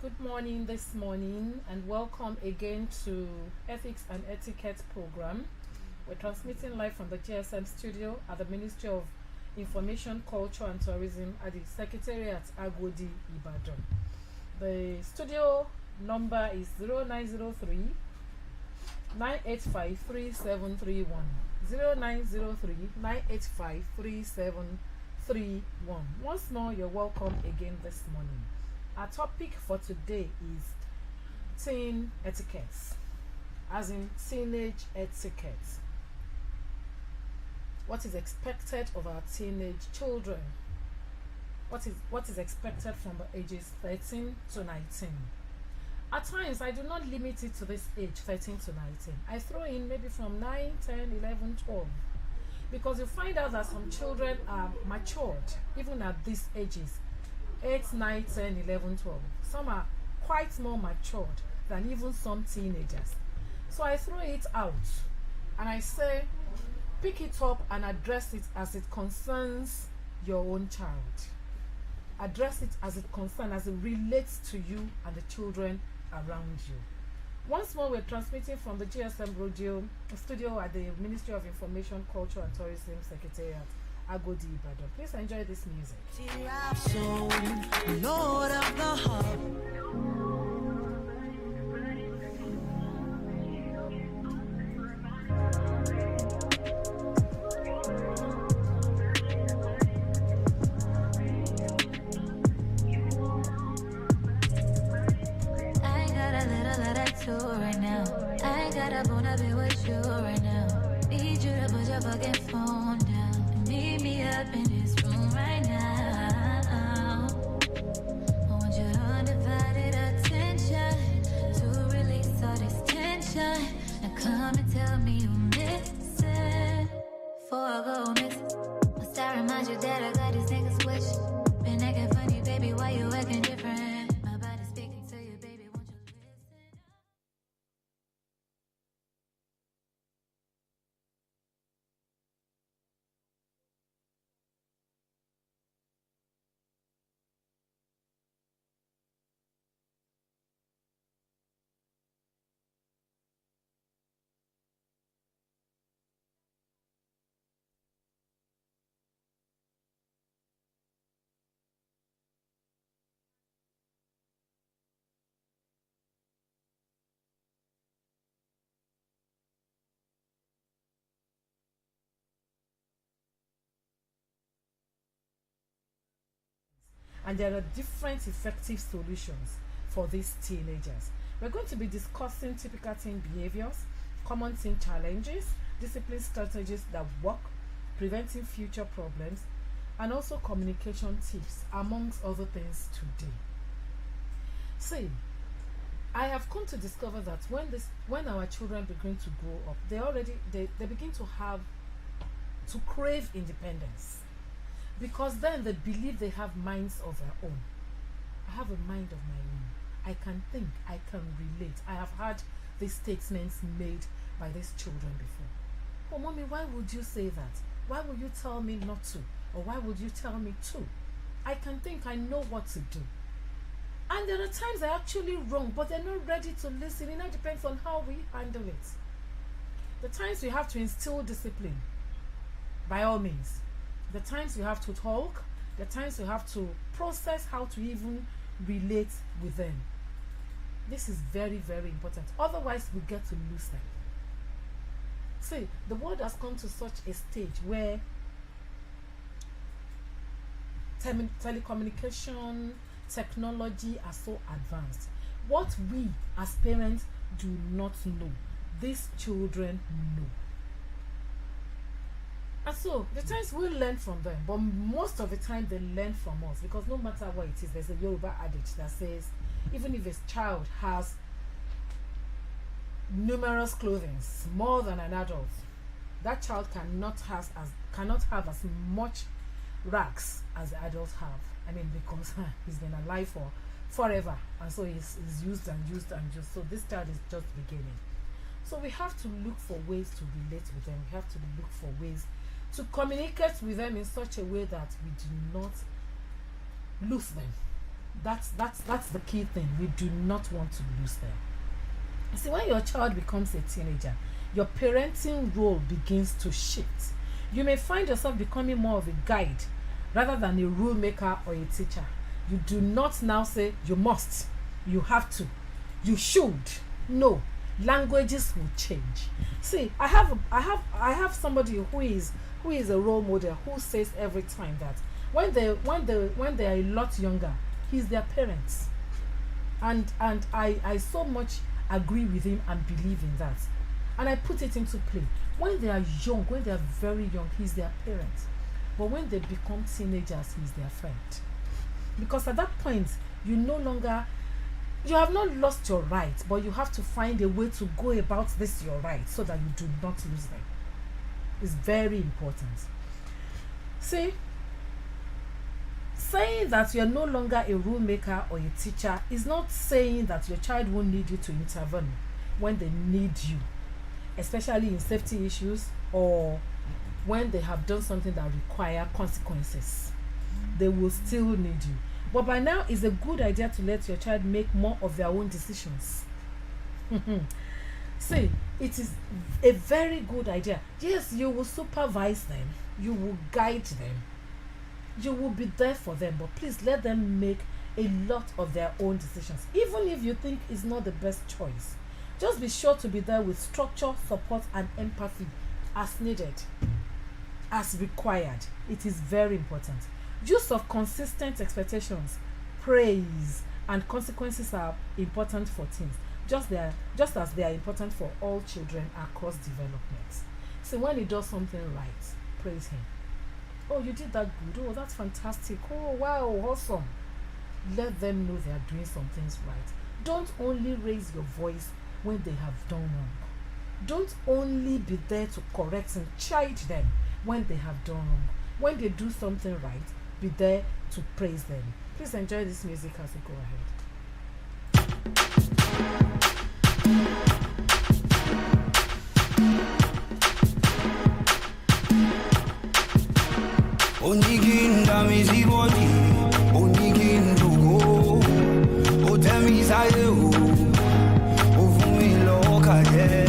good morning this morning, and welcome again to Ethics and Etiquette program. We're transmitting live from the GSM studio at the Ministry of Information, Culture and Tourism at the Secretariat Agodi, Ibadan. The studio number is 0903 985 3731. 0903 985 3731. Once more, you're welcome again this morning. Our topic for today is teen etiquette, as in teenage etiquette. What is expected of our teenage children? What is expected from the ages 13 to 19? At times, I do not limit it to this age, 13 to 19. I throw in maybe from 9, 10, 11, 12. Because you find out that some children are matured, even at these ages, 8, 9, 10, 11, 12. Some are quite more matured than even some teenagers. So I throw it out and I say, pick it up and address it as it concerns your own child. Address it as it relates to you and the children around you. Once more, we're transmitting from the GSM Radio studio at the Ministry of Information, Culture and Tourism Secretariat, Agodi, Ibadan. Please enjoy this music. So, Lord of the Hub. Right now, I gotta wanna be with you right now. Need you to put your fucking phone down. Meet me up in this room right now. I want your undivided attention to release all this tension. Now come and tell me you miss it before I go miss. Must I remind you that I got these niggas wish. Been acting funny, baby, why you acting different? My body's speaking to you, baby, won't you listen? And there are different effective solutions for these teenagers. We're going to be discussing typical teen behaviors, common teen challenges, discipline strategies that work, preventing future problems, and also communication tips, amongst other things today. See, I have come to discover that when our children begin to grow up, they begin to crave independence. Because then they believe they have minds of their own. I have a mind of my own. I can think, I can relate. I have had these statements made by these children before. Oh, mommy, why would you say that? Why would you tell me not to? Or why would you tell me to? I can think, I know what to do. And there are times they're actually wrong, but they're not ready to listen. It now depends on how we handle it. The times we have to instill discipline, by all means. The times you have to talk, the times you have to process how to even relate with them. This is very, very important. Otherwise, we get to lose them. See, the world has come to such a stage where telecommunication, technology are so advanced. What we as parents do not know, these children know. And so, the times we learn from them, but most of the time they learn from us, because no matter what it is, there's a Yoruba adage that says, even if a child has numerous clothing, more than an adult, that child cannot have as much rags as the adults have. I mean, because he's been alive for forever, and so he's used and used and used. So this child is just beginning. So we have to look for ways to relate with them. We have to look for ways to communicate with them in such a way that we do not lose them. That's the key thing. We do not want to lose them. See, when your child becomes a teenager, your parenting role begins to shift. You may find yourself becoming more of a guide rather than a rule maker or a teacher. You do not now say you must, you have to, you should. No, languages will change. See, I have somebody who is a role model who says every time that when they are a lot younger, he's their parents. And I so much agree with him and believe in that. And I put it into play. When they are young, when they are very young, he's their parent. But when they become teenagers, he's their friend. Because at that point, you have not lost your right, but you have to find a way to go about this your right so that you do not lose them. It's very important. See, saying that you're no longer a rule maker or a teacher is not saying that your child won't need you to intervene when they need you, especially in safety issues or when they have done something that require consequences. They will still need you. But by now, it's a good idea to let your child make more of their own decisions. See, it is a very good idea. Yes, you will supervise them, you will guide them, you will be there for them, but please let them make a lot of their own decisions. Even if you think it's not the best choice, just be sure to be there with structure, support, and empathy as needed, as required. It is very important. Use of consistent expectations, praise, and consequences are important for teens, just as they are important for all children across development. So when he does something right, praise him. Oh, you did that good. Oh, that's fantastic. Oh, wow, awesome. Let them know they are doing some things right. Don't only raise your voice when they have done wrong. Don't only be there to correct and chide them when they have done wrong. When they do something right, be there to praise them. Please enjoy this music as we go ahead. Onigin damizi body, onigin togo, o temi saye o fumi lokaje,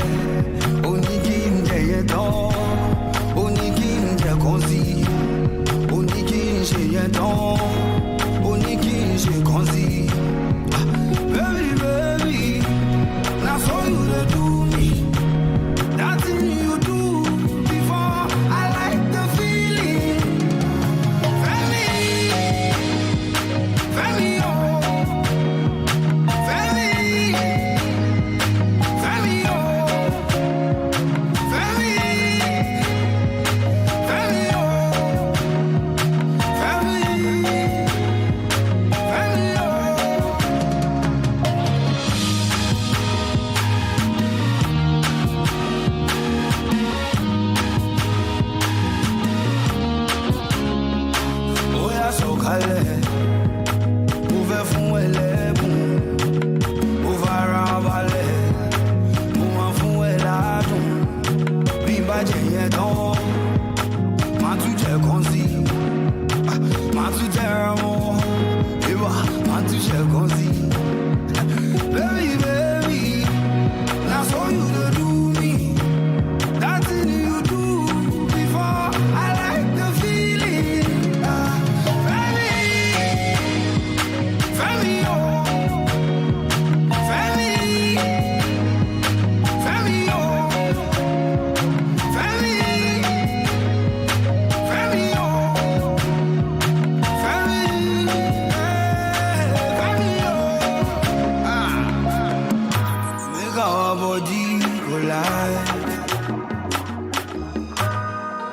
onigin jeye to, onigin je konsi, onigin je to, onigin je konsi. Baby, baby, now so you dey do me, that thing you do before I like the feeling.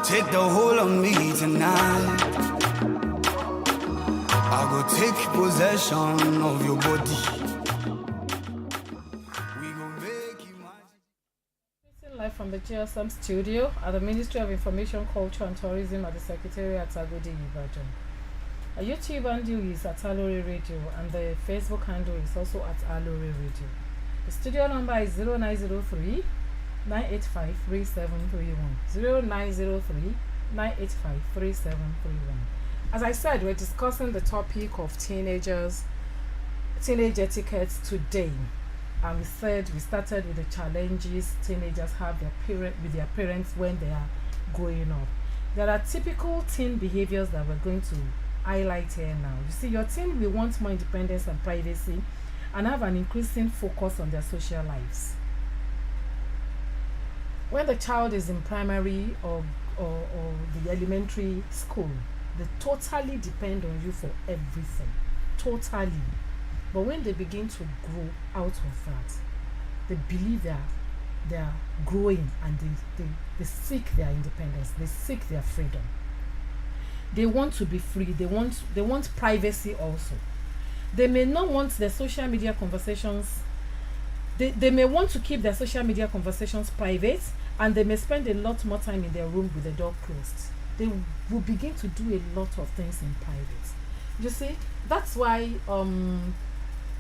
Take the whole of me tonight. I go take possession of your body. We gon' make you magic. Live from the GSM studio at the Ministry of Information, Culture and Tourism at the Secretariat at Agodi, Ibadan. A YouTube handle is at Aloore Radio and the Facebook handle is also at Aloore Radio. The studio number is 0903 985 3731. 0903 985 3731. As I said, we're discussing the topic of teenagers teenage etiquette today, and we started with the challenges teenagers have with their parents when they are growing up. There are typical teen behaviors that we're going to highlight here now. You see, your teen will want more independence and privacy and have an increasing focus on their social lives. When the child is in primary or the elementary school, they totally depend on you for everything. Totally. But when they begin to grow out of that, they believe they are growing, and they seek their independence, they seek their freedom. They want to be free, they want privacy also. They may not want their social media conversations, they may want to keep their social media conversations private, and they may spend a lot more time in their room with the door closed. They will begin to do a lot of things in private. You see, that's why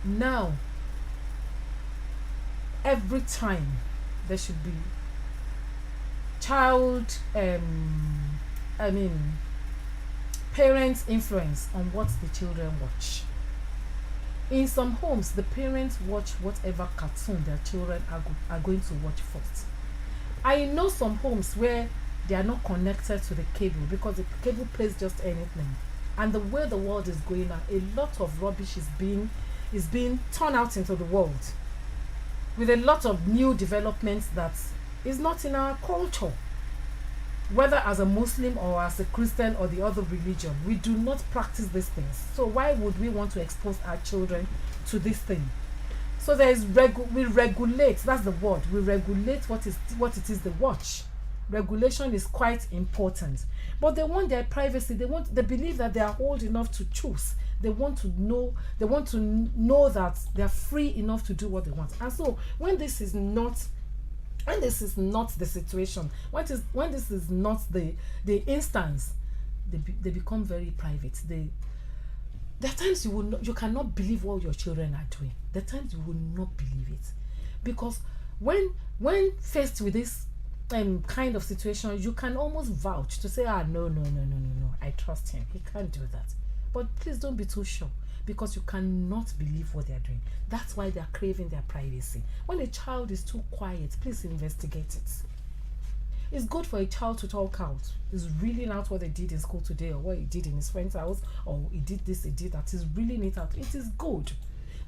now every time there should be parents' influence on what the children watch. In some homes, the parents watch whatever cartoon their children are going to watch first. I know some homes where they are not connected to the cable because the cable plays just anything. And the way the world is going now, a lot of rubbish is being turned out into the world, with a lot of new developments that is not in our culture. Whether as a Muslim or as a Christian or the other religion, we do not practice these things. So why would we want to expose our children to this thing? So there is we regulate. That's the word. We regulate what it is they watch. Regulation is quite important. But they want their privacy. They believe that they are old enough to choose. They want to know that they are free enough to do what they want. And so when this is not the situation, when this is not the instance, they become very private. There are times you cannot believe what your children are doing. There are times you will not believe it, because when faced with this kind of situation, you can almost vouch to say, no, I trust him, he can't do that. But please don't be too sure, because you cannot believe what they are doing. That's why they are craving their privacy. When a child is too quiet, please investigate it. It's good for a child to talk out. It's reeling out what they did in school today, or what he did in his friend's house, or he did this, he did that. He's reeling it out. It is good.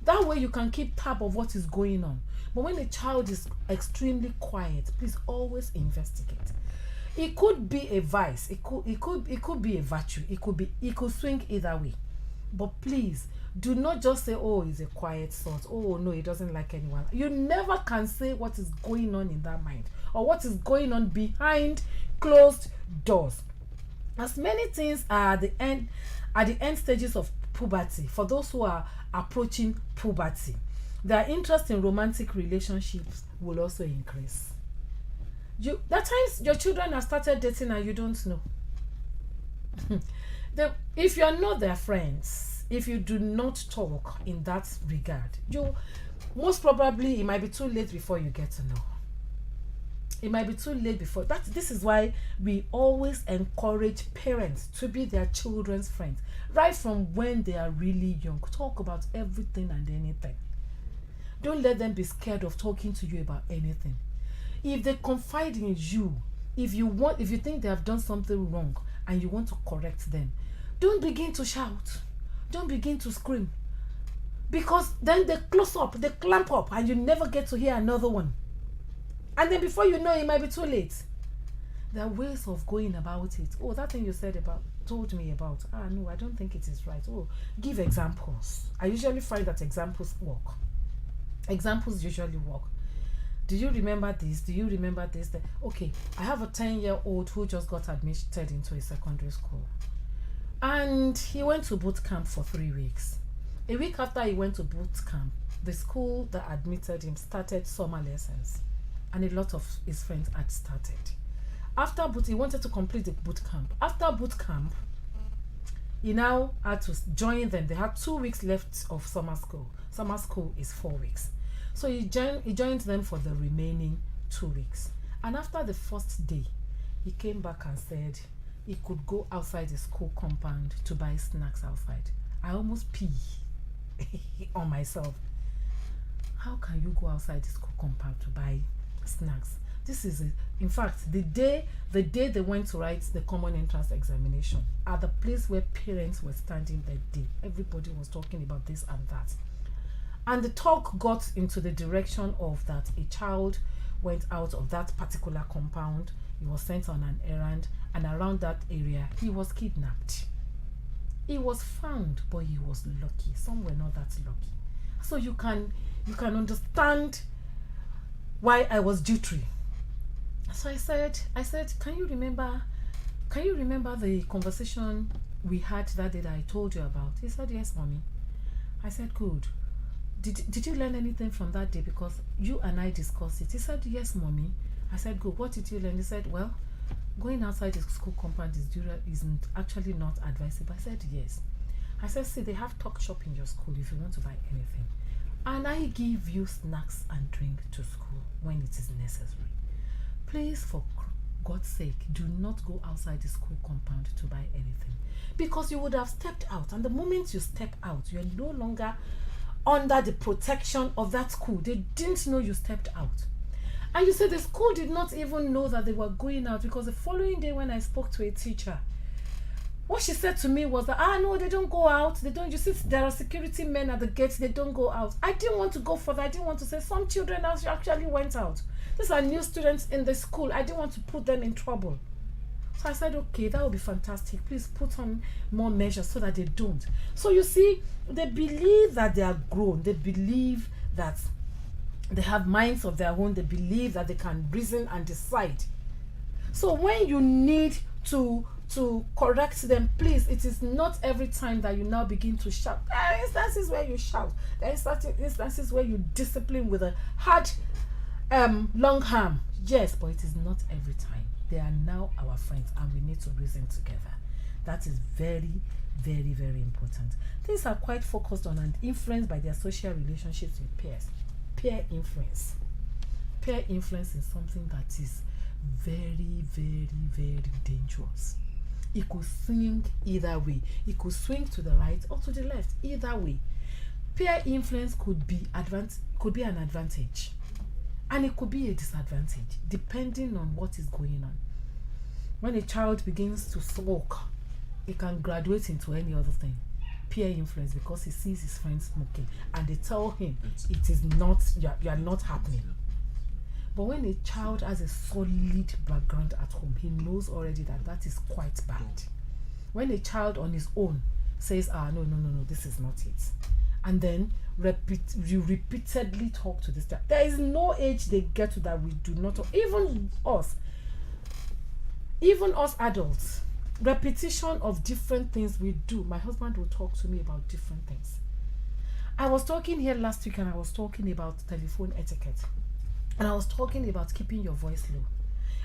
That way you can keep tab of what is going on. But when a child is extremely quiet, please always investigate. It could be a vice. It could be a virtue. It could swing either way. But please do not just say, oh, he's a quiet sort. Oh no, he doesn't like anyone. You never can say what is going on in that mind, or what is going on behind closed doors. As many things are at the end stages of puberty, for those who are approaching puberty, their interest in romantic relationships will also increase. That times your children have started dating and you don't know. If you are not their friends, if you do not talk in that regard, most probably it might be too late before you get to know. It might be too late before that. This is why we always encourage parents to be their children's friends right from when they are really young. Talk about everything and anything. Don't let them be scared of talking to you about anything. If they confide in you, if you think they have done something wrong and you want to correct them, don't begin to shout. Don't begin to scream. Because then they close up, they clamp up, and you never get to hear another one. And then before you know, it might be too late. There are ways of going about it. Oh, that thing you told me about. No, I don't think it is right. Oh, give examples. I usually find that examples work. Examples usually work. Do you remember this? Do you remember this? Okay, I have a 10-year-old who just got admitted into a secondary school. And he went to boot camp for 3 weeks. A week after he went to boot camp, the school that admitted him started summer lessons. And a lot of his friends had started. He wanted to complete the boot camp. After boot camp, he now had to join them. They had 2 weeks left of summer school. Summer school is 4 weeks. So he joined them for the remaining 2 weeks. And after the first day, he came back and said he could go outside the school compound to buy snacks outside. I almost pee. on myself. How can you go outside the school compound to buy snacks? This is it. In fact, the day they went to write the common entrance examination, at the place where parents were standing that day, everybody was talking about this and that. And the talk got into the direction of that a child went out of that particular compound, he was sent on an errand, and around that area, he was kidnapped. He was found, but he was lucky. Some were not that lucky. So you can understand why I was jittery. So I said, can you remember the conversation we had that day that I told you about? He said, yes, mommy. I said, good. Did you learn anything from that day? Because you and I discussed it. He said, yes, mommy. I said, good. What did you learn? He said, well, going outside the school compound is actually not advisable. I said, yes. I said, see, they have talk shop in your school if you want to buy anything. And I give you snacks and drink to school when it is necessary. Please, for God's sake, do not go outside the school compound to buy anything. Because you would have stepped out. And the moment you step out, you are no longer under the protection of that school. They didn't know you stepped out. And you said the school did not even know that they were going out, because the following day when I spoke to a teacher, what she said to me was that, no, they don't go out. They don't. You see, there are security men at the gates. They don't go out. I didn't want to go further. I didn't want to say some children actually went out. These are new students in the school. I didn't want to put them in trouble. So I said, okay, that would be fantastic. Please put on more measures so that they don't. So you see, they believe that they are grown. They believe that they have minds of their own. They believe that they can reason and decide. So when you need to correct them, please, it is not every time that you now begin to shout. There are instances where you shout. There are certain instances where you discipline with a hard long arm. Yes, but it is not every time. They are now our friends and we need to reason together. That is very, very, very important. These are quite focused on and influenced by their social relationships with peers. Peer influence. Peer influence is something that is very, very, very dangerous. It could swing either way. It could swing to the right or to the left. Either way. Peer influence could be an advantage. And it could be a disadvantage, depending on what is going on. When a child begins to smoke, it can graduate into any other thing. Peer influence, because he sees his friends smoking and they tell him it is not, you are not happening. But when a child has a solid background at home, he knows already that that is quite bad. When a child on his own says, no, this is not it, and then you repeatedly talk to this child, there is no age they get to that we do not talk. Even us adults, repetition of different things we do. My husband will talk to me about different things. I was talking here last week and I was talking about telephone etiquette. And I was talking about keeping your voice low.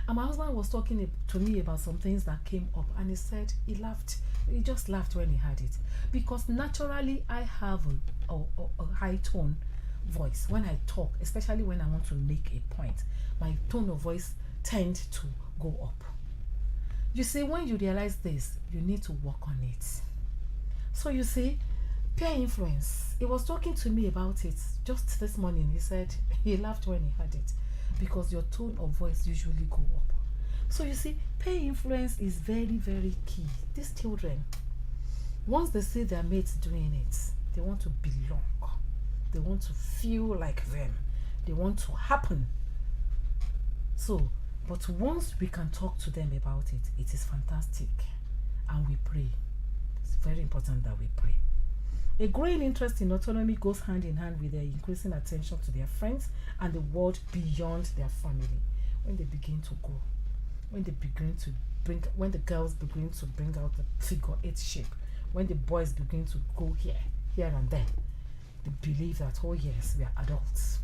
And my husband was talking to me about some things that came up. And he said he laughed. He just laughed when he heard it. Because naturally, I have a high tone voice. When I talk, especially when I want to make a point, my tone of voice tends to go up. You see, when you realize this, you need to work on it. So you see, peer influence. He was talking to me about it just this morning. He said he laughed when he heard it because your tone of voice usually go up. So you see, peer influence is very, very key. These children, once they see their mates doing it, they want to belong. They want to feel like them. They want to happen. So, but once we can talk to them about it, it is fantastic. And we pray. It's very important that we pray. A growing interest in autonomy goes hand in hand with their increasing attention to their friends and the world beyond their family. When they begin to grow, when the girls begin to bring out the figure 8 shape, when the boys begin to go here and there, they believe that, oh yes, we are adults.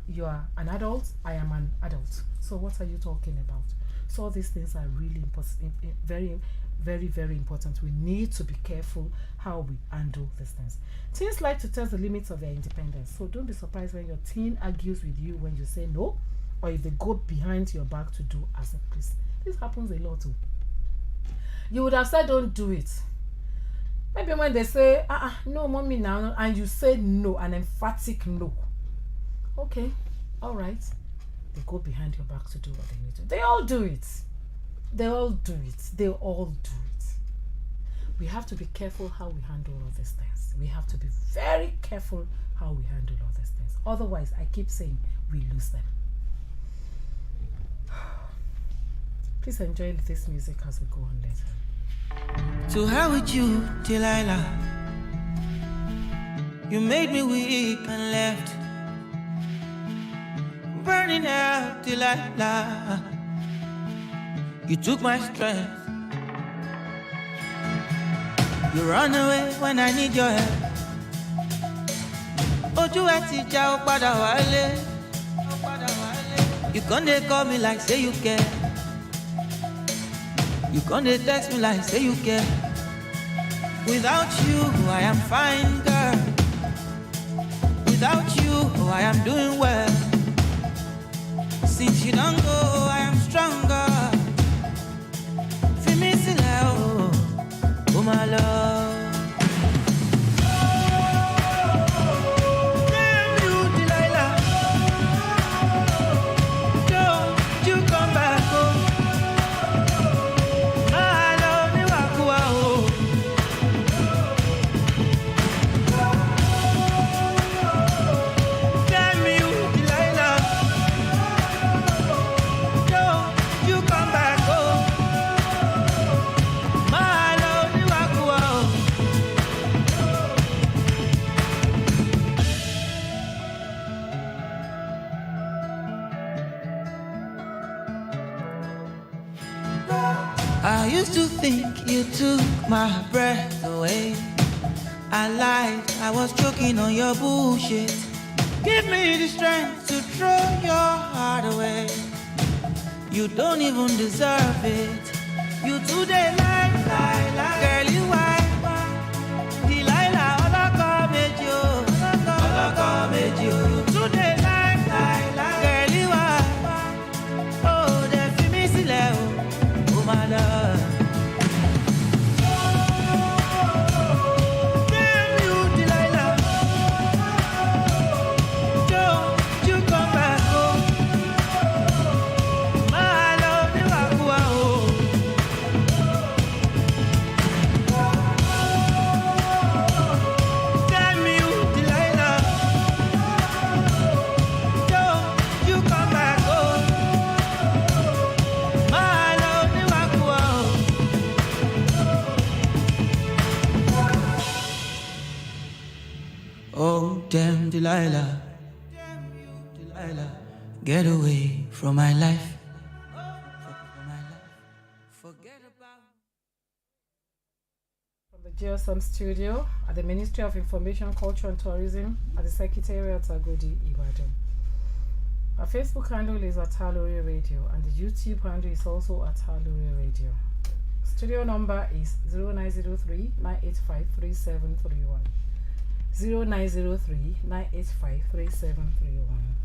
You are an adult, I am an adult. So what are you talking about? So all these things are really important, very, very, very important. We need to be careful how we handle these things. Teens like to test the limits of their independence. So don't be surprised when your teen argues with you when you say no, or if they go behind your back to do as a please. This happens a lot too. You would have said don't do it. Maybe when they say, no, mommy, now, and you say no, an emphatic no. Okay, all right. They go behind your back to do what they need to. They all do it. They all do it. They all do it. We have to be careful how we handle all these things. We have to be very careful how we handle all these things. Otherwise, I keep saying, we lose them. Please enjoy this music as we go on later. To hell with you, Delilah. You made me weak and left burning out, Delilah. You took my strength. You run away when I need your help. Ojú ẹ ti já ó padà wálé. You can't call me like say you care. You can't text me like say you care. Without you, I am fine, girl. Without you, I am doing well. Since you don't go, I am stronger. Feel me still, oh my love. I used to think you took my breath away. I lied, I was choking on your bullshit. Give me the strength to throw your heart away. You don't even deserve it. You today lie, girl, you why? Delilah, all I come at you. You today lie, girl, you why? Oh, they feel me still, oh my love. Oh, damn, Delilah. Get away from my life. Forget about. From the GSM studio at the Ministry of Information, Culture and Tourism at the Secretariat Agodi, Ibadan. Our Facebook handle is at Aloore Radio and the YouTube handle is also at Aloore Radio. Studio number is 0903 985 3731. 0903-985-3731.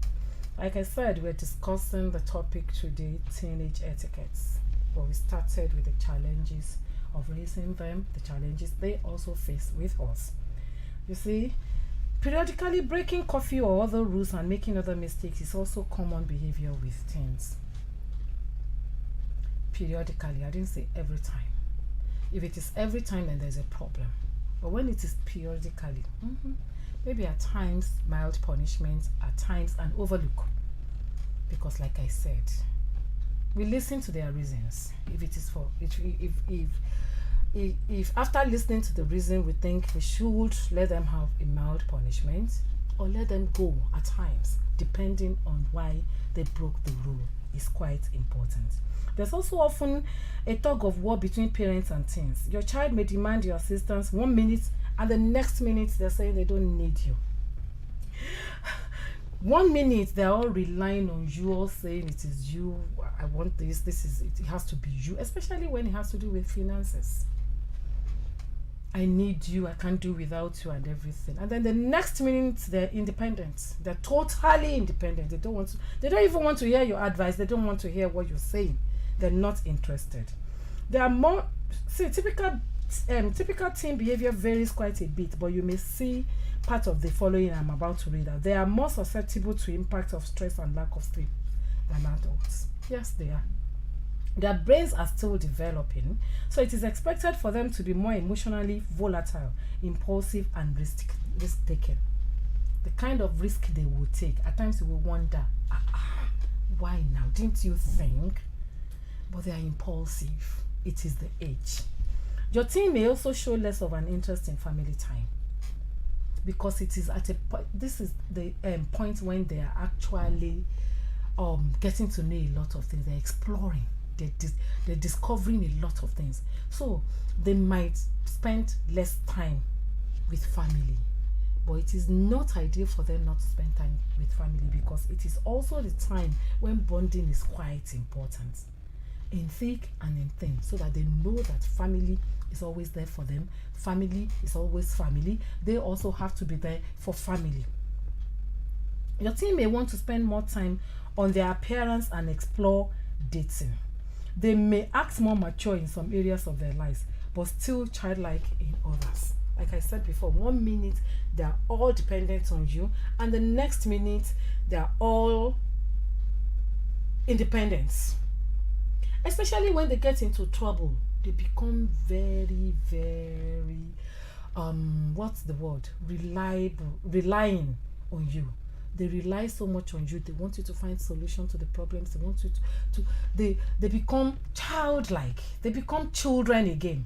Like I said, we're discussing the topic today, teenage etiquettes. But we started with the challenges of raising them, the challenges they also face with us. You see, periodically breaking curfew or other rules and making other mistakes is also common behavior with teens. Periodically, I didn't say every time. If it is every time, then there's a problem. But when it is periodically, maybe at times mild punishments, at times an overlook. Because like I said, we listen to their reasons. If it is for if after listening to the reason we think we should let them have a mild punishment or let them go at times, depending on why they broke the rule, is quite important. There's also often a tug of war between parents and teens. Your child may demand your assistance 1 minute and the next minute they're saying they don't need you. 1 minute they're all relying on you, all saying it is you, I want this, it has to be you, especially when it has to do with finances. I need you, I can't do without you and everything. And then the next minute they're independent. They're totally independent. They don't even want to hear your advice. They don't want to hear what you're saying. They're not interested. There are more typical Typical teen behavior varies quite a bit, but you may see part of the following I'm about to read out. They are more susceptible to impact of stress and lack of sleep than adults. Yes, they are. Their brains are still developing, so it is expected for them to be more emotionally volatile, impulsive, and risk-taking. The kind of risk they will take, at times you will wonder, why now? Didn't you think? But they are impulsive. It is the age. Your teen may also show less of an interest in family time, because it is at a point. This is the point when they are actually getting to know a lot of things. They're exploring. They're discovering a lot of things. So they might spend less time with family, but it is not ideal for them not to spend time with family, because it is also the time when bonding is quite important, in thick and in thin, so that they know that family is always there for them. Family is always family. They also have to be there for family. Your teen may want to spend more time on their appearance and explore dating. They may act more mature in some areas of their lives, but still childlike in others. Like I said before, 1 minute they are all dependent on you, and the next minute they are all independent. Especially when they get into trouble, they become very, very relying on you. They rely so much on you. They want you to find solution to the problems. They want you they become childlike. They become children again.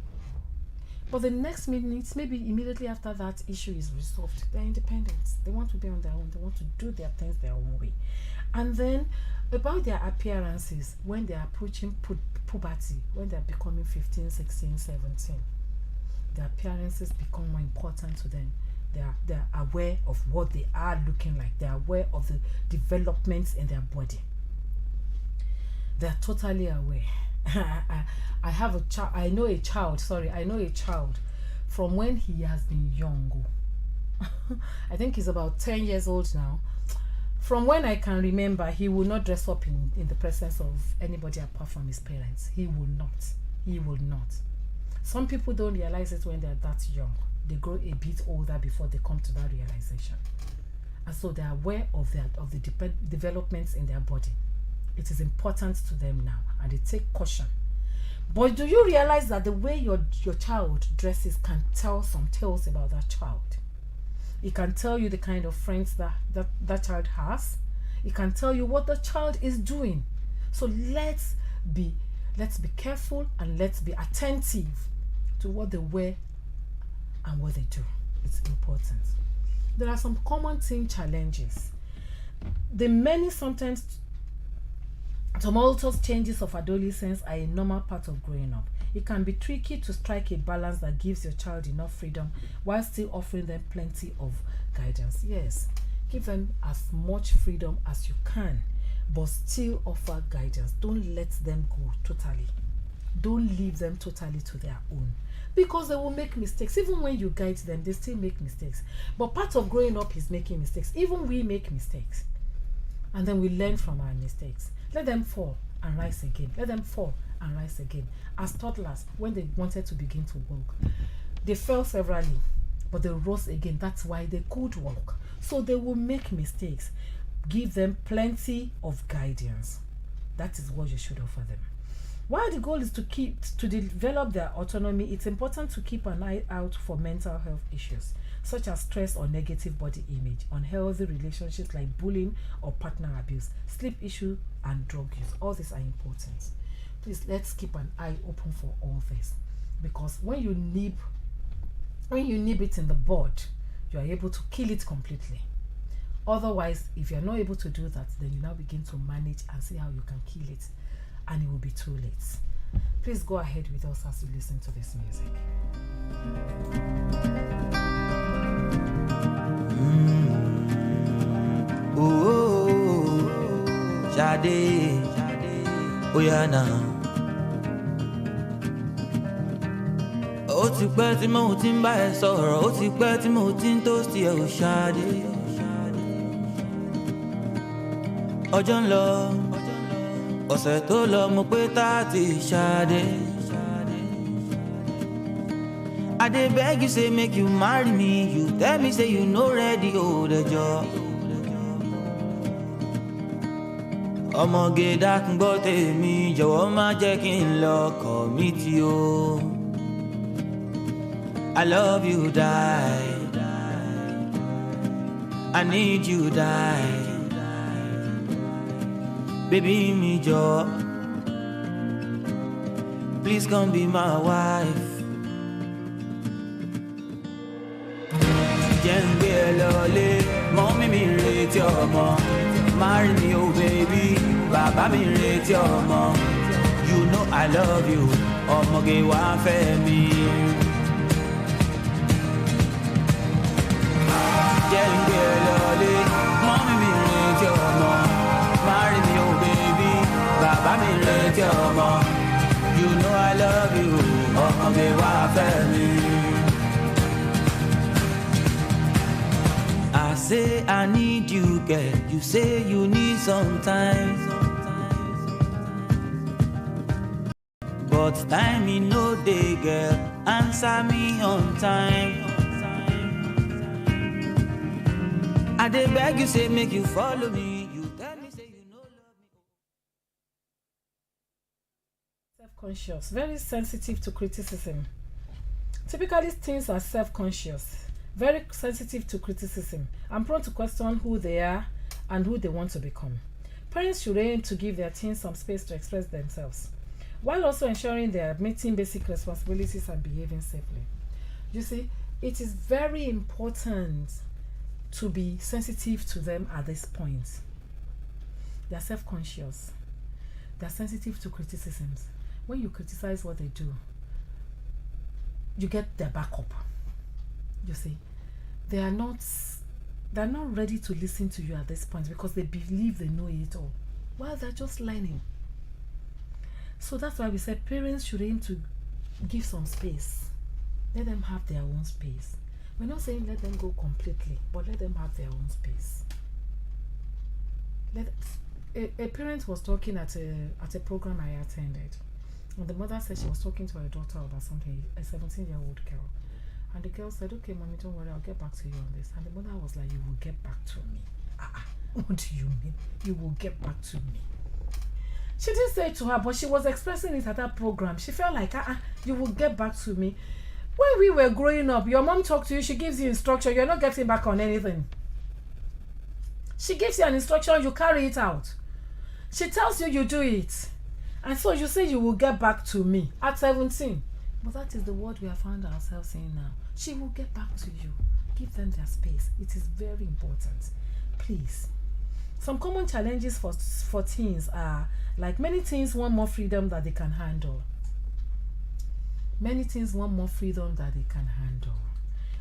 But the next minute, maybe immediately after that issue is resolved, they're independent. They want to be on their own. They want to do their things their own way. And then about their appearances, when they're approaching puberty, when they're becoming 15, 16, 17, their appearances become more important to them. They're aware of what they are looking like. They're aware of the developments in their body. They're totally aware. I know a child from when he has been young. I think he's about 10 years old now. From when I can remember, he will not dress up in the presence of anybody apart from his parents. He will not. Some people don't realize it when they're that young. They grow a bit older before they come to that realization. And so they're aware of the developments in their body. It is important to them now, and they take caution. But do you realize that the way your child dresses can tell some tales about that child? It can tell you the kind of friends that child has. It can tell you what the child is doing. So let's be careful, and let's be attentive to what they wear and what they do. It's important. There are some common teen challenges. The many sometimes tumultuous changes of adolescence are a normal part of growing up. It can be tricky to strike a balance that gives your child enough freedom while still offering them plenty of guidance. Yes, give them as much freedom as you can, but still offer guidance. Don't let them go totally. Don't leave them totally to their own, because they will make mistakes. Even when you guide them, they still make mistakes. But part of growing up is making mistakes. Even we make mistakes, and then we learn from our mistakes. Let them fall and rise again. Let them fall and rise again. As toddlers, when they wanted to begin to walk, they fell severally, but they rose again. That's why they could walk. So they will make mistakes. Give them plenty of guidance. That is what you should offer them. While the goal is to develop their autonomy, it's important to keep an eye out for mental health issues, such as stress or negative body image, unhealthy relationships like bullying or partner abuse, sleep issue, and drug use. All these are important. Please, let's keep an eye open for all this, because when you nib it in the bud, you are able to kill it completely. Otherwise, if you are not able to do that, then you now begin to manage and see how you can kill it, and it will be too late. Please go ahead with us as you listen to this music. Shade, Oyana. Ó ti pẹ́ tí mo ti ń bá ẹ sọ̀rọ̀, ó ti pẹ́ tí mo ti ń toast ẹ ò Ṣadé. Ọjọ́ ń lọ, ọ̀sẹ̀ tó lọ mo pé 30 Ṣadé. I dey beg you say make you marry me. You tell me say you no ready, hold the job. Ọmọge dákun gbọ́ tèmi, jọ̀wọ́ má jẹ́ kí n lọ commit o. I love you die, I need you die. Baby mi jọ, please come be my wife. Jẹ́ n gbé ẹ lọlé, mọ́mí mi ń retí ọmọ. Marry me, oh baby, bàbá mi ń retí ọmọ. You know I love you, ọmọge wá fẹ́ mi. Jẹ́ n gbé ẹ lọlé, mọ́mí mi ń retí ọmọ. Marry me, oh baby, bàbá mi ń retí ọmọ. You know I love you, ọmọge wá fẹ́ mi. I say I need you, girl. You say you need some time, but time me no day, girl. Answer me on time. I dey beg you say make you follow me. You tell me say you no love me. Self-conscious, very sensitive to criticism. Typically, teens are self-conscious, very sensitive to criticism, and prone to question who they are and who they want to become. Parents should aim to give their teens some space to express themselves, while also ensuring they are meeting basic responsibilities and behaving safely. You see, it is very important to be sensitive to them at this point. They are self-conscious. They are sensitive to criticisms. When you criticize what they do, you get their backup. You see, they're not ready to listen to you at this point because they believe they know it all, while they're just learning. So that's why we said parents should aim to give some space. Let them have their own space. We're not saying let them go completely, but let them have their own space. A parent was talking at a program I attended, and the mother said she was talking to her daughter about something, a 17-year-old girl. And the girl said, okay, mommy, don't worry, I'll get back to you on this. And the mother was like, you will get back to me. What do you mean? You will get back to me. She didn't say it to her, but she was expressing it at that program. She felt like, you will get back to me. When we were growing up, your mom talked to you, she gives you instruction, you're not getting back on anything. She gives you an instruction, you carry it out. She tells you, you do it. And so you say you will get back to me at 17. But that is the word we have found ourselves saying now. She will get back to you. Give them their space. It is very important. Please. Some common challenges for teens are, like, many teens want more freedom that they can handle. Many teens want more freedom that they can handle,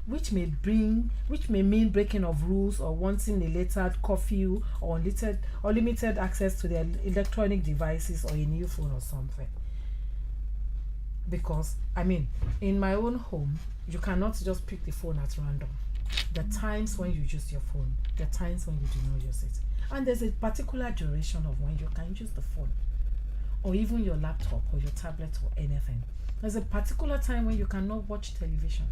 which may mean breaking of rules or wanting a later curfew or limited access to their electronic devices or a new phone or something. Because, in my own home, you cannot just pick the phone at random. There are times when you use your phone, there are times when you do not use it. And there's a particular duration of when you can use the phone, or even your laptop or your tablet or anything. There's a particular time when you cannot watch television.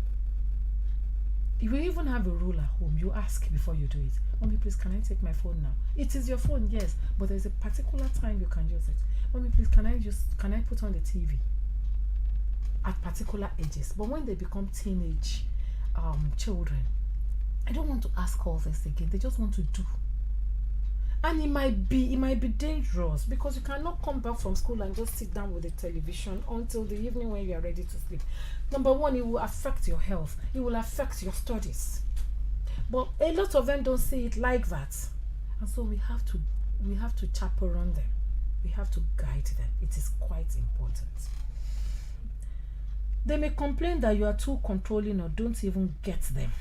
If you even have a rule at home, you ask before you do it. Mommy, please, can I take my phone now? It is your phone, yes, but there's a particular time you can use it. Mommy, please, can I put on the TV? At particular ages. But when they become teenage children, I don't want to ask all this again. They just want to do. And it might be dangerous, because you cannot come back from school and just sit down with the television until the evening when you are ready to sleep. Number one, it will affect your health. It will affect your studies. But a lot of them don't see it like that. And so we have to chaperone them. We have to guide them. It is quite important. They may complain that you are too controlling or don't even get them.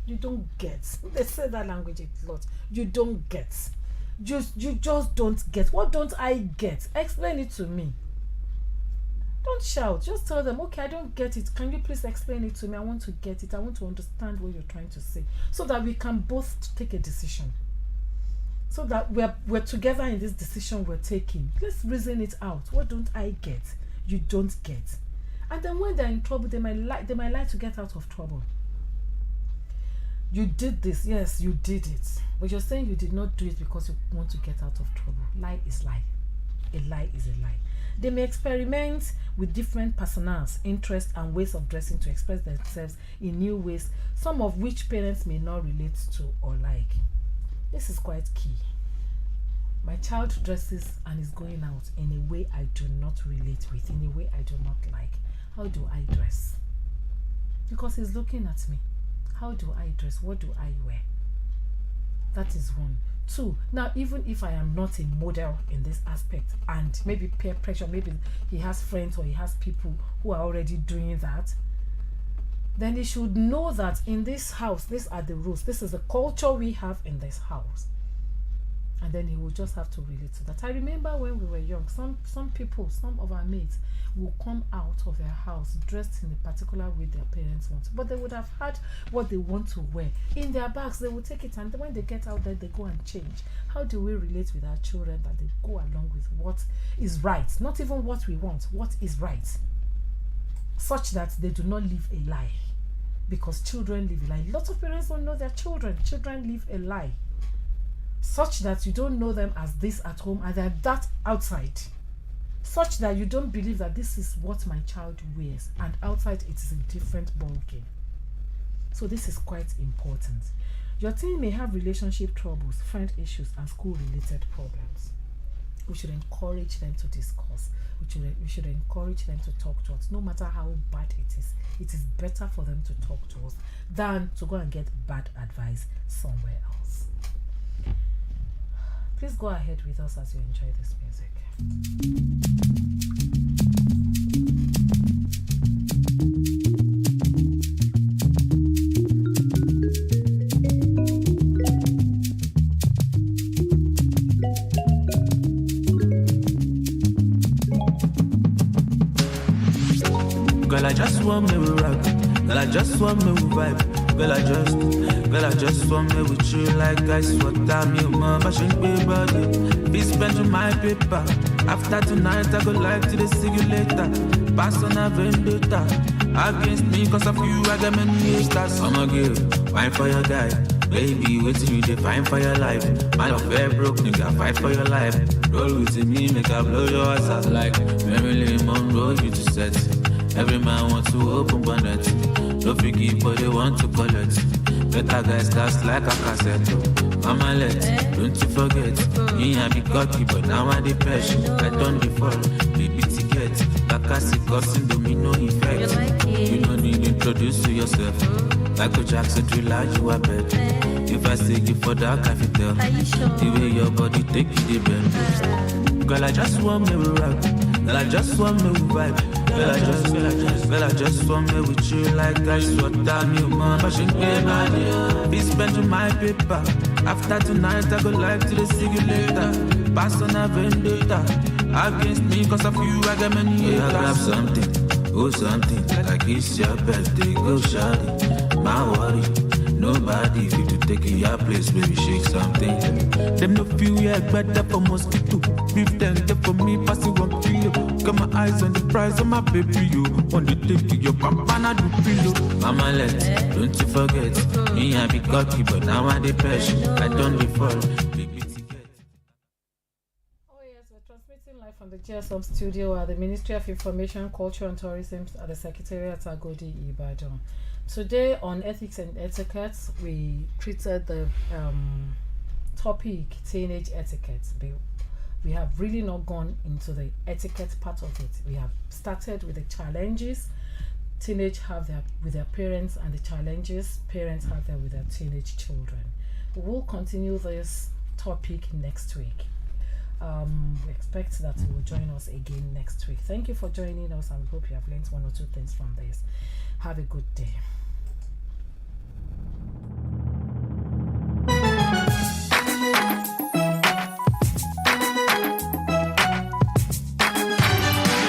You don't get. They say that language a lot. You don't get. You just don't get. What don't I get? Explain it to me. Don't shout. Just tell them, okay, I don't get it. Can you please explain it to me? I want to get it. I want to understand what you're trying to say, so that we can both take a decision. So that we're together in this decision we're taking. Let's reason it out. What don't I get? You don't get. And then when they're in trouble, they might like to get out of trouble. You did this, yes, you did it, but you're saying you did not do it because you want to get out of trouble. Lie is lie. A lie is a lie. They may experiment with different personas, interests, and ways of dressing to express themselves in new ways, some of which parents may not relate to or like. This is quite key. My child dresses and is going out in a way I do not relate with, in a way I do not like. How do I dress? Because he's looking at me. How do I dress? What do I wear? That is one. Two, now even if I am not a model in this aspect, and maybe peer pressure, maybe he has friends or he has people who are already doing that, then he should know that in this house, these are the rules. This is the culture we have in this house. And then he will just have to relate to that. I remember when we were young, some people, some of our mates will come out of their house dressed in a particular way their parents want, but they would have had what they want to wear in their bags. They will take it, and when they get out there, they go and change. How do we relate with our children that they go along with what is right, not even what we want, what is right, such that they do not live a lie? Because children live a lie. Lots of parents don't know their children. Children live a lie, such that you don't know them as this at home and they're that outside, such that you don't believe that this is what my child wears, and outside it is a different ball game. So this is quite important. Your teen may have relationship troubles, friend issues, and school-related problems. We should encourage them to discuss. We should encourage them to talk to us, no matter how bad it is. It is better for them to talk to us than to go and get bad advice somewhere else. Please go ahead with us as you enjoy this music. Girl, I just want me to rock. Girl, I just want me to vibe. Girl, I just want me with you like ice water. Me, mom, I shouldn't be body. Be spending my paper. After tonight, I go like to see you later. Pass on a vendetta. Against me, cause of you, I got many haters. I'm a girl, wine for your guy. Baby, waiting you define for your life. My love very broke, nigga, fight for your life. Roll with me, make I blow your ass like Marilyn Monroe, you to set. Every man wants to open bonnet. No figgy, but they want to collect. Better guys cast like a cassette. Mama let, don't you forget. Me and be cocky, but now I the passion. I don't default, baby ticket. Bakasi causing domino effect. You don't need to introduce to yourself. Michael Jackson, thriller, you are bet. If I say you for that, I can tell. The way your body take you, the bend. Girl, I just want me to rock. Girl, I just want me to vibe. Girl, I just want me with you like ice water. Me, mom, I shouldn't be body. Be spending my paper. After tonight, I go like to see you later. Pass on a vendetta. Against me, cause of you, I got many haters. I grab something, oh something. Like it's your birthday, go shawty. My worry, nobody fit to take in your place, baby, shake something. Them no feel yeah, better for mosquito. Beef them, get for me, pass it 1 kilo. Got my eyes on the price of my baby, you. On the take your papa, I do pillow. Mama let, don't you forget. Me, I be cocky, but now I the passion. I don't default, baby ticket. Oh yes, we're transmitting live from the GSM studio at the Ministry of Information, Culture and Tourism at the Secretariat at Agodi, Ibadan. Today on Ethics and Etiquette, we treated the topic teenage etiquette. We have really not gone into the etiquette part of it. We have started with the challenges teenage have their with their parents and the challenges parents have there with their teenage children. We will continue this topic next week. We expect that you will join us again next week. Thank you for joining us, and we hope you have learned 1 or 2 things from this. Have a good day.